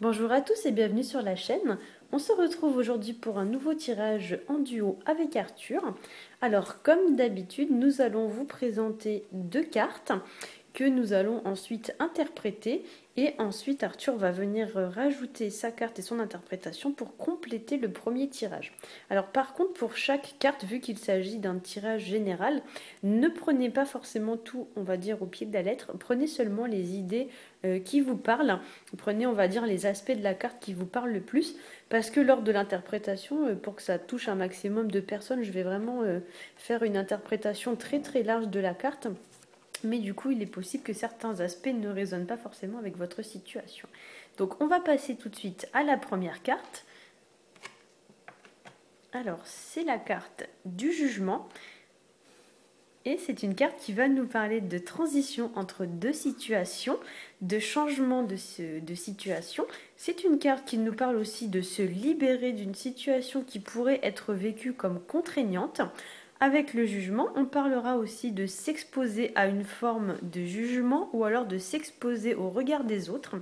Bonjour à tous et bienvenue sur la chaîne. On se retrouve aujourd'hui pour un nouveau tirage en duo avec Arthur. Alors comme d'habitude, nous allons vous présenter deux cartes que nous allons ensuite interpréter et ensuite Arthur va venir rajouter sa carte et son interprétation pour compléter le premier tirage. Alors par contre pour chaque carte, vu qu'il s'agit d'un tirage général, ne prenez pas forcément tout, on va dire, au pied de la lettre, prenez seulement les idées qui vous parlent, prenez on va dire les aspects de la carte qui vous parlent le plus, parce que lors de l'interprétation, pour que ça touche un maximum de personnes, je vais vraiment faire une interprétation très très large de la carte. Mais du coup, il est possible que certains aspects ne résonnent pas forcément avec votre situation. Donc, on va passer tout de suite à la première carte. Alors, c'est la carte du jugement. Et c'est une carte qui va nous parler de transition entre deux situations, de changement de situation. C'est une carte qui nous parle aussi de se libérer d'une situation qui pourrait être vécue comme contraignante. Avec le jugement, on parlera aussi de s'exposer à une forme de jugement ou alors de s'exposer au regard des autres.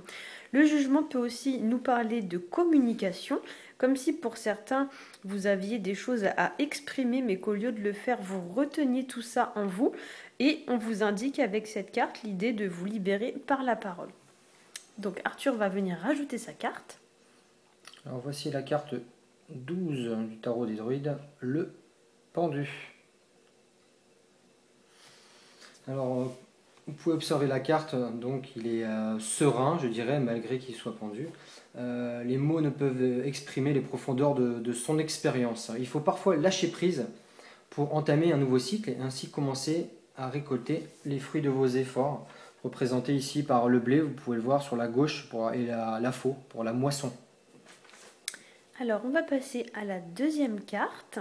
Le jugement peut aussi nous parler de communication, comme si pour certains, vous aviez des choses à exprimer, mais qu'au lieu de le faire, vous reteniez tout ça en vous. Et on vous indique avec cette carte l'idée de vous libérer par la parole. Donc Arthur va venir rajouter sa carte. Alors voici la carte 12 du tarot des druides, le pendu. Alors vous pouvez observer la carte, donc il est serein, je dirais, malgré qu'il soit pendu. Les mots ne peuvent exprimer les profondeurs de son expérience. Il faut parfois lâcher prise pour entamer un nouveau cycle et ainsi commencer à récolter les fruits de vos efforts, représentés ici par le blé, vous pouvez le voir sur la gauche, et la faux, pour la moisson. Alors on va passer à la deuxième carte.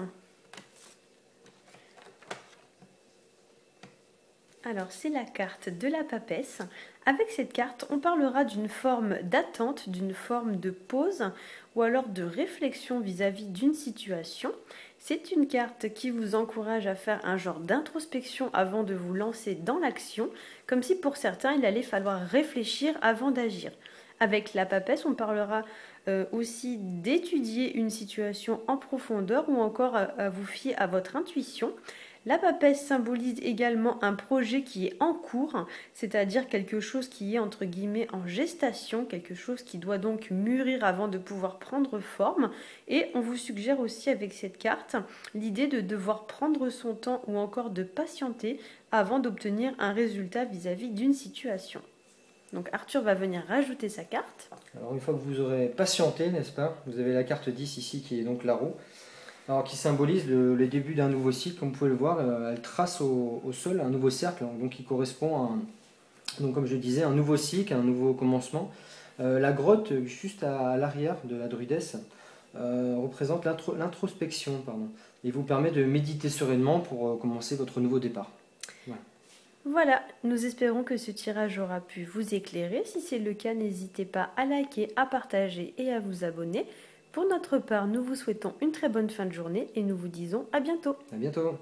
Alors c'est la carte de la papesse. Avec cette carte, on parlera d'une forme d'attente, d'une forme de pause ou alors de réflexion vis-à-vis d'une situation. C'est une carte qui vous encourage à faire un genre d'introspection avant de vous lancer dans l'action, comme si pour certains il allait falloir réfléchir avant d'agir. Avec la papesse, on parlera aussi d'étudier une situation en profondeur ou encore à vous fier à votre intuition. La papesse symbolise également un projet qui est en cours, c'est-à-dire quelque chose qui est entre guillemets en gestation, quelque chose qui doit donc mûrir avant de pouvoir prendre forme. Et on vous suggère aussi avec cette carte l'idée de devoir prendre son temps ou encore de patienter avant d'obtenir un résultat vis-à-vis d'une situation. Donc Arthur va venir rajouter sa carte. Alors une fois que vous aurez patienté, n'est-ce pas, vous avez la carte 10 ici qui est donc la roue, alors qui symbolise le début d'un nouveau cycle. Comme vous pouvez le voir, elle trace au sol un nouveau cercle, donc qui correspond à donc comme je disais, un nouveau cycle, un nouveau commencement. La grotte juste à l'arrière de la druidesse représente l'introspection, et vous permet de méditer sereinement pour commencer votre nouveau départ. Voilà. Voilà, nous espérons que ce tirage aura pu vous éclairer. Si c'est le cas, n'hésitez pas à liker, à partager et à vous abonner. Pour notre part, nous vous souhaitons une très bonne fin de journée et nous vous disons à bientôt. À bientôt.